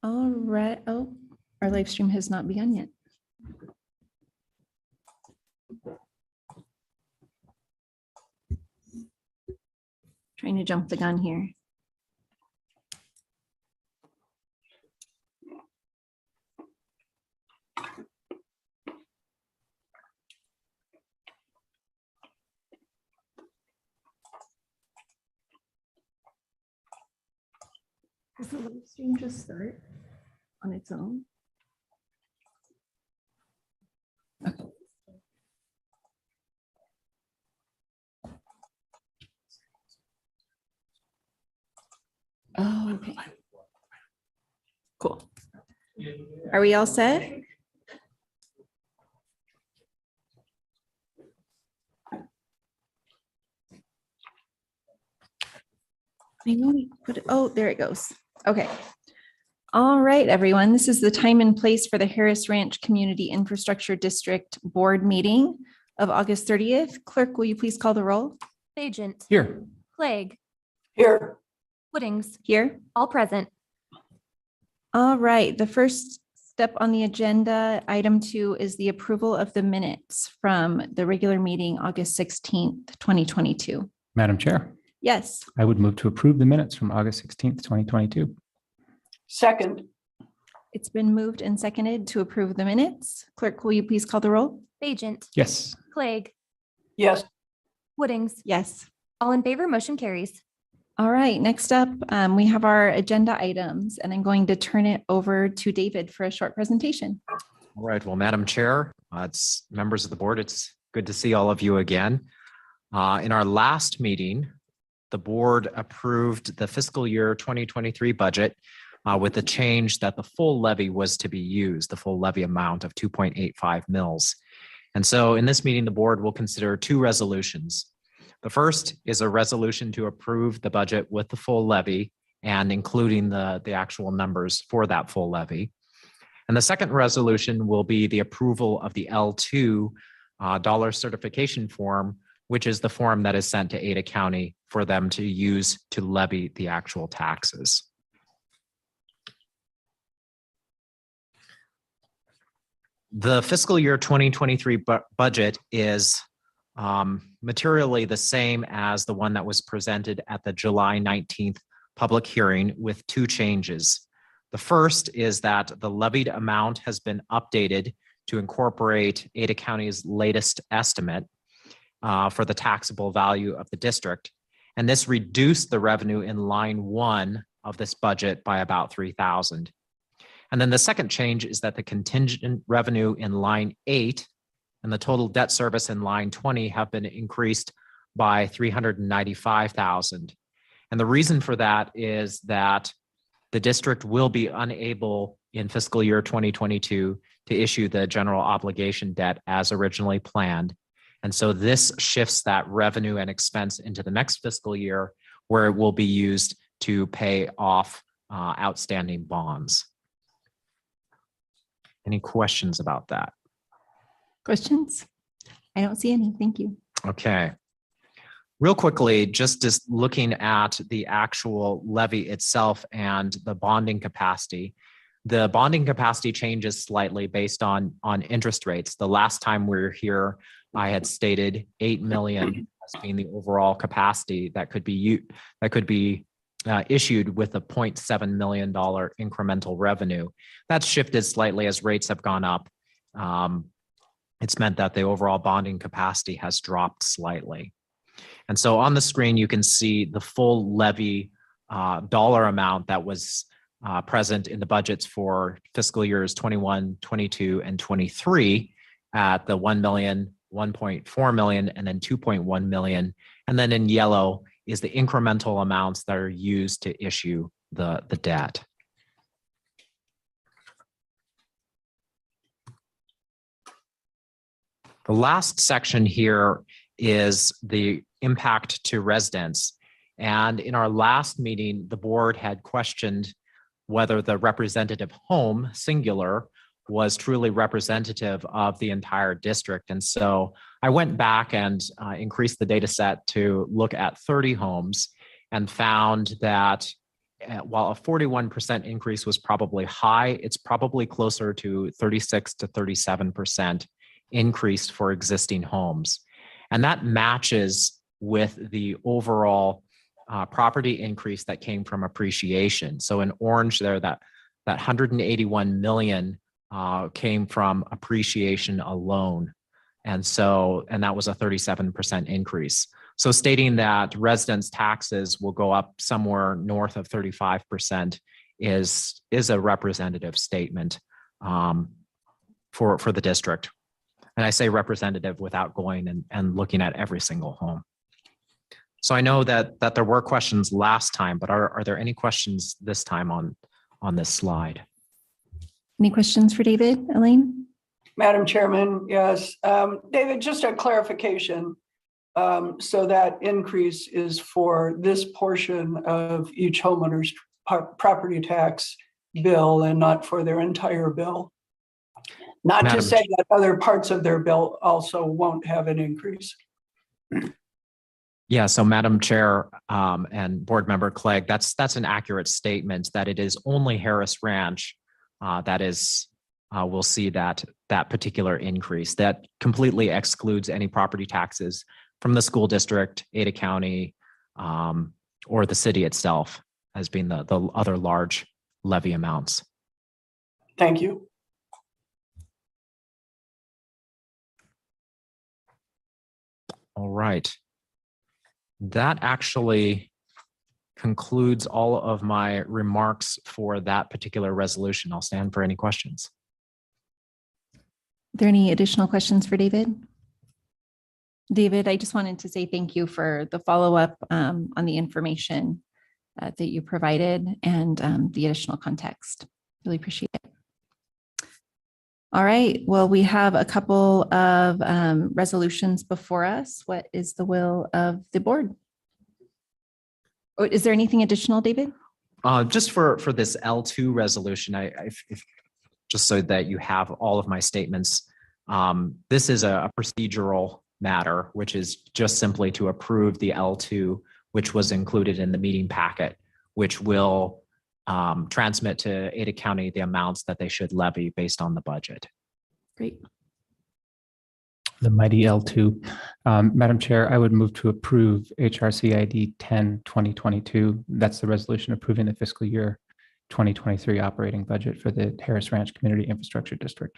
All right. Oh, our live stream has not begun yet. Trying to jump the gun here. Does the live stream just start on its own? Okay. Oh, okay. Cool. Are we all set? I know we put it, oh, there it goes. Okay. All right, everyone. This is the time and place for the Harris Ranch Community Infrastructure District Board meeting of August 30th. Clerk, will you please call the roll? Agent. Here. Clegg. Here. Woodings. Here. All present. All right, the first step on the agenda, item 2, is the approval of the minutes from the regular meeting, August 16th, 2022. Madam Chair, Yes. I would move to approve the minutes from August 16th, 2022. Second. It's been moved and seconded to approve the minutes. Clerk, will you please call the roll? Agent. Yes. Clegg. Yes. Woodings. Yes. All in favor, motion carries. All right, next up, we have our agenda items, and I'm going to turn it over to David for a short presentation. All right. Well, Madam Chair, it's members of the board, it's good to see all of you again. In our last meeting, the board approved the fiscal year 2023 budget with the change that the full levy was to be used, the full levy amount of 2.85 mils. And so in this meeting, the board will consider 2 resolutions. The first is a resolution to approve the budget with the full levy and including the actual numbers for that full levy. And the second resolution will be the approval of the L2 dollar certification form, which is the form that is sent to Ada County for them to use to levy the actual taxes. The fiscal year 2023 budget is materially the same as the one that was presented at the July 19th public hearing with 2 changes. The first is that the levied amount has been updated to incorporate Ada County's latest estimate for the taxable value of the district. And this reduced the revenue in line 1 of this budget by about $3,000. And then the second change is that the contingent revenue in line 8 and the total debt service in line 20 have been increased by $395,000. And the reason for that is that the district will be unable in fiscal year 2022 to issue the general obligation debt as originally planned. And so this shifts that revenue and expense into the next fiscal year where it will be used to pay off outstanding bonds. Any questions about that? Questions? I don't see any. Thank you. Okay. Real quickly, just looking at the actual levy itself and the bonding capacity. The bonding capacity changes slightly based on interest rates. The last time we were here, I had stated 8 million as being the overall capacity that could be issued with a $0.7 million incremental revenue. That's shifted slightly as rates have gone up. It's meant that the overall bonding capacity has dropped slightly. And so on the screen, you can see the full levy dollar amount that was present in the budgets for fiscal years 21, 22, and 23 at the 1 million, 1.4 million, and then 2.1 million. And then in yellow is the incremental amounts that are used to issue the debt. The last section here is the impact to residents. And in our last meeting, the board had questioned whether the representative home, singular, was truly representative of the entire district. And so I went back and increased the data set to look at 30 homes and found that while a 41% increase was probably high, it's probably closer to 36 to 37% increase for existing homes. And that matches with the overall property increase that came from appreciation. So in orange there, that 181 million came from appreciation alone. And that was a 37% increase. So stating that residents' taxes will go up somewhere north of 35% is a representative statement for the district. And I say representative without going and looking at every single home. So I know that there were questions last time, but are there any questions this time on this slide? Any questions for David, Elaine? Madam Chairman, yes. David, just a clarification. So that increase is for this portion of each homeowner's property tax bill and not for their entire bill. Not to say that other parts of their bill also won't have an increase. Yeah, so Madam Chair and Board Member Clegg, that's an accurate statement that it is only Harris Ranch that is, we'll see that particular increase. That completely excludes any property taxes from the school district, Ada County, or the city itself as being the other large levy amounts. Thank you. All right. That actually concludes all of my remarks for that particular resolution. I'll stand for any questions. Are there any additional questions for David? David, I just wanted to say thank you for the follow-up on the information that you provided and the additional context. Really appreciate it. All right, well, we have a couple of resolutions before us. What is the will of the board? Oh, is there anything additional, David? Just for this L2 resolution, just so that you have all of my statements, this is a procedural matter, which is just simply to approve the L2, which was included in the meeting packet, which will transmit to Ada County the amounts that they should levy based on the budget. Great. The mighty L2. Madam Chair, I would move to approve HRCID 10-2022. That's the resolution approving the fiscal year 2023 operating budget for the Harris Ranch Community Infrastructure District.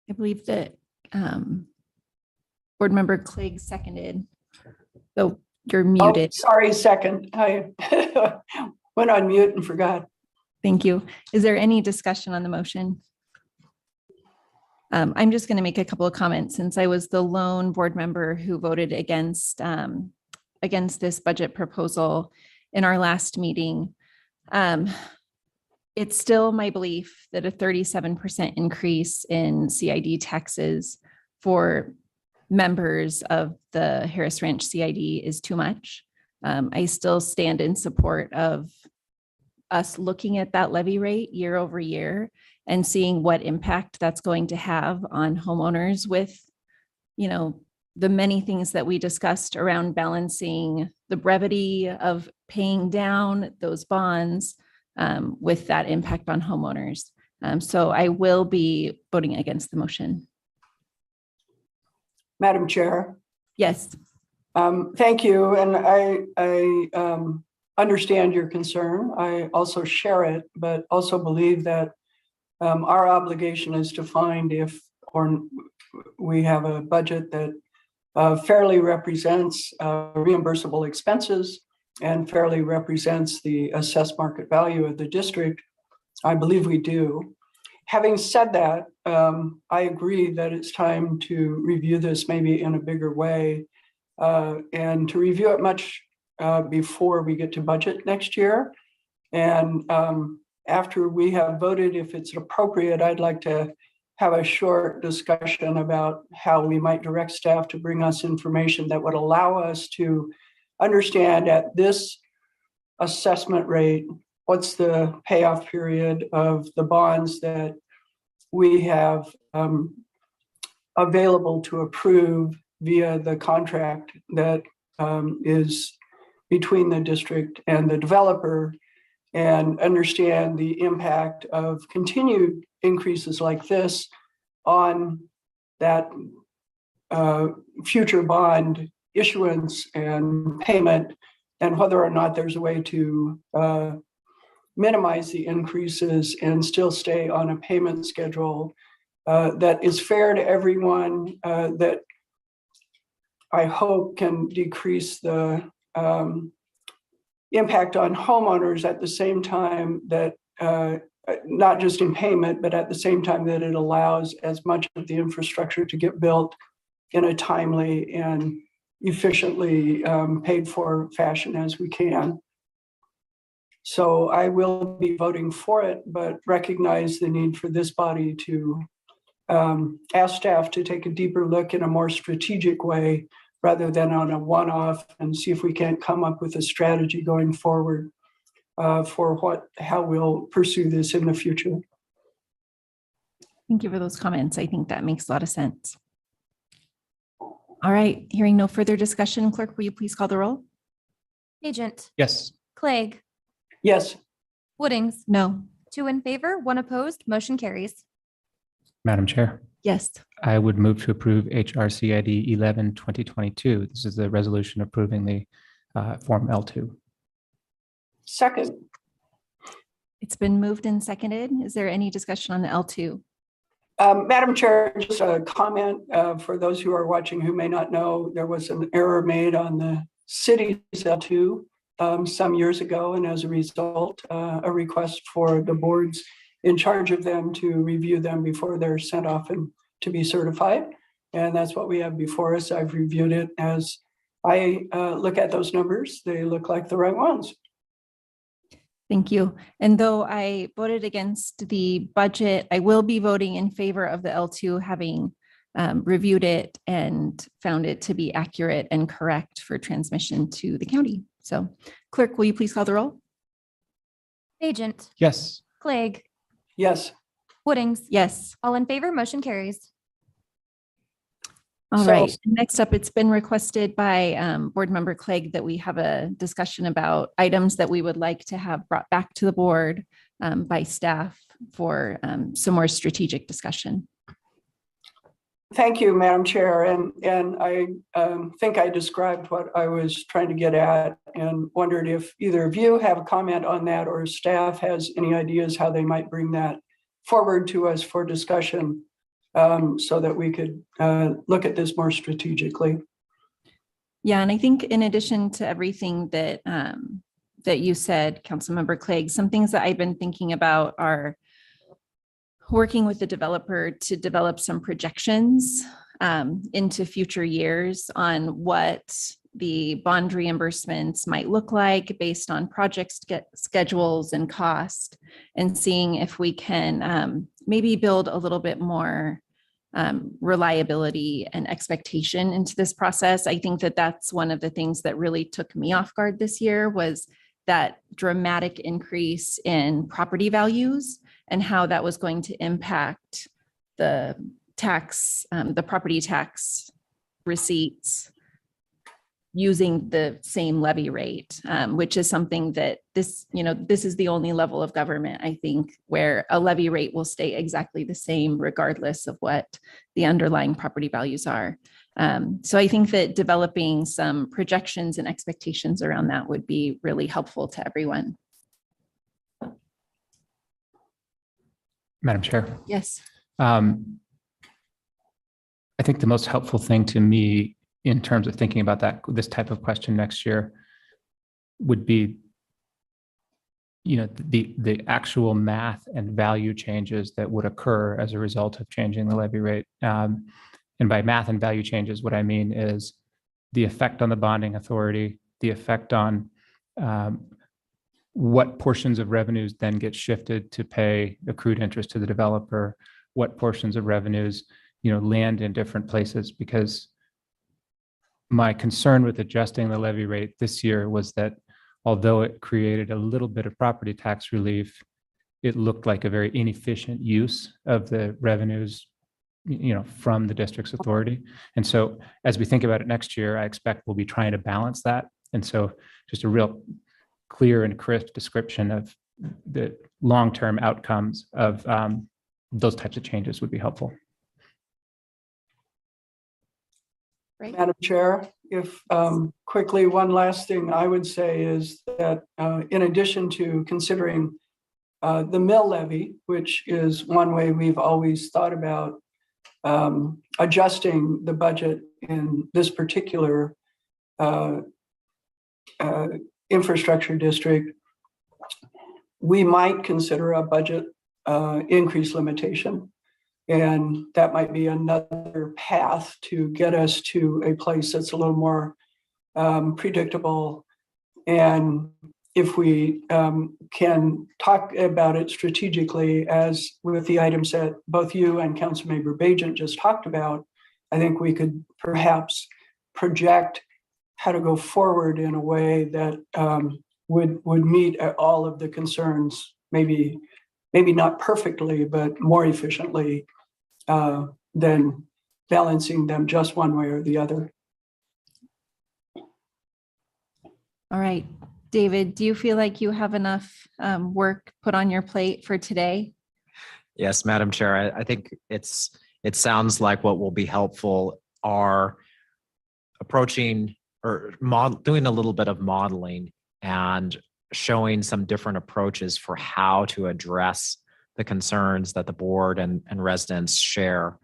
I believe that Board Member Clegg seconded. So you're muted. Oh, sorry, second. I went on mute and forgot. Thank you. Is there any discussion on the motion? I'm just going to make a couple of comments since I was the lone board member who voted against this budget proposal in our last meeting. It's still my belief that a 37% increase in CID taxes for members of the Harris Ranch CID is too much. I still stand in support of us looking at that levy rate year over year and seeing what impact that's going to have on homeowners with, the many things that we discussed around balancing the brevity of paying down those bonds with that impact on homeowners. So I will be voting against the motion. Madam Chair. Yes. Thank you. And I understand your concern. I also share it, but also believe that our obligation is to find if we have a budget that fairly represents reimbursable expenses and fairly represents the assessed market value of the district. I believe we do. Having said that, I agree that it's time to review this maybe in a bigger way and to review it much before we get to budget next year. And after we have voted, if it's appropriate, I'd like to have a short discussion about how we might direct staff to bring us information that would allow us to understand at this assessment rate, what's the payoff period of the bonds that we have available to approve via the contract that is between the district and the developer and understand the impact of continued increases like this on that future bond issuance and payment, and whether or not there's a way to minimize the increases and still stay on a payment schedule that is fair to everyone, that I hope can decrease the impact on homeowners at the same time that not just in payment, but at the same time that it allows as much of the infrastructure to get built in a timely and efficiently paid for fashion as we can. So I will be voting for it, but recognize the need for this body to ask staff to take a deeper look in a more strategic way rather than on a one-off, and see if we can't come up with a strategy going forward for how we'll pursue this in the future. Thank you for those comments. I think that makes a lot of sense. All right, hearing no further discussion, clerk, will you please call the roll? Agent, Yes. Clegg, Yes, Woodings, No. 2 in favor, 1 opposed, motion carries. Madam Chair, Yes. I would move to approve HRCID 11-2022. This is the resolution approving the Form L2. second. It's been moved and seconded. Is there any discussion on the L2? Madam Chair, just a comment for those who are watching who may not know, there was an error made on the city's L2 some years ago, and as a result, a request for the boards in charge of them to review them before they're sent off and to be certified. And that's what we have before us. I've reviewed it. As I look at those numbers, they look like the right ones. Thank you. And though I voted against the budget, I will be voting in favor of the L2, having reviewed it and found it to be accurate and correct for transmission to the county. So clerk, will you please call the roll? Agent, Yes. Clegg, Yes. Woodings, Yes. all in favor, motion carries. All So- right. Next up, it's been requested by Board Member Clegg that we have a discussion about items that we would like to have brought back to the board by staff for some more strategic discussion. Thank you, Madam Chair. And I think I described what I was trying to get at and wondered if either of you have a comment on that or staff has any ideas how they might bring that forward to us for discussion so that we could look at this more strategically. Yeah, and I think in addition to everything that that you said, Councilmember Clegg, some things that I've been thinking about are working with the developer to develop some projections into future years on what the bond reimbursements might look like based on project schedules and cost, and seeing if we can maybe build a little bit more reliability and expectation into this process. I think that that's one of the things that really took me off guard this year, was that dramatic increase in property values and how that was going to impact the tax, the property tax receipts using the same levy rate, which is something that this is the only level of government, I think, where a levy rate will stay exactly the same regardless of what the underlying property values are. So I think that developing some projections and expectations around that would be really helpful to everyone. Madam Chair. Yes. I think the most helpful thing to me in terms of thinking about this type of question next year would be, the actual math and value changes that would occur as a result of changing the levy rate. And by math and value changes, what I mean is the effect on the bonding authority, the effect on what portions of revenues then get shifted to pay accrued interest to the developer, what portions of revenues, land in different places. Because my concern with adjusting the levy rate this year was that although it created a little bit of property tax relief, it looked like a very inefficient use of the revenues, from the district's authority. And so as we think about it next year, I expect we'll be trying to balance that And so just a real clear and crisp description of the long-term outcomes of those types of changes would be helpful. Right. Madam Chair, if quickly, one last thing I would say is that in addition to considering the mill levy, which is one way we've always thought about adjusting the budget in this particular infrastructure district, we might consider a budget increase limitation. And that might be another path to get us to a place that's a little more predictable. And if we can talk about it strategically, as with the items that both you and Councilmember Bajent just talked about, I think we could perhaps project how to go forward in a way that would meet all of the concerns, maybe not perfectly, but more efficiently than balancing them just one way or the other. All right, David, do you feel like you have enough work put on your plate for today? Yes, Madam Chair, I think it sounds like what will be helpful are approaching or doing a little bit of modeling and showing some different approaches for how to address the concerns that the board and residents share.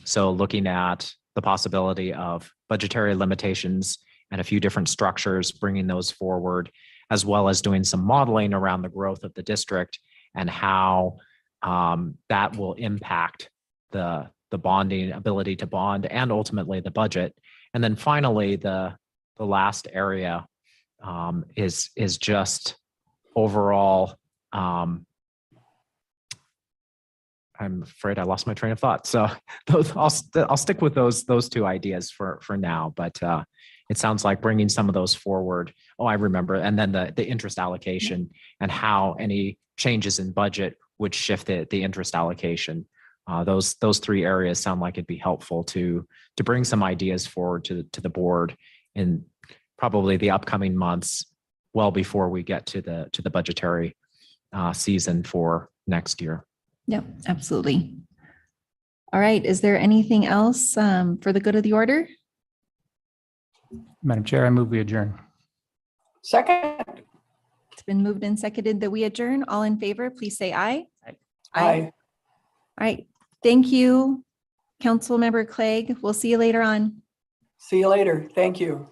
So looking at the possibility of budgetary limitations and a few different structures, bringing those forward, as well as doing some modeling around the growth of the district and how that will impact the bonding ability to bond and ultimately the budget. And then finally, the last area is just overall. I'm afraid I lost my train of thought. So I'll stick with those two ideas for now. But it sounds like bringing some of those forward. Oh, I remember. And then the interest allocation and how any changes in budget would shift the interest allocation. Those three areas sound like it'd be helpful to bring some ideas forward to the board in probably the upcoming months, well before we get to the budgetary season for next year. Yep, absolutely. All right, is there anything else for the good of the order? Madam Chair, I move we adjourn. Second. It's been moved and seconded that we adjourn. All in favor, please say aye. Aye. All right, thank you, Councilmember Clegg. We'll see you later on. See you later. Thank you.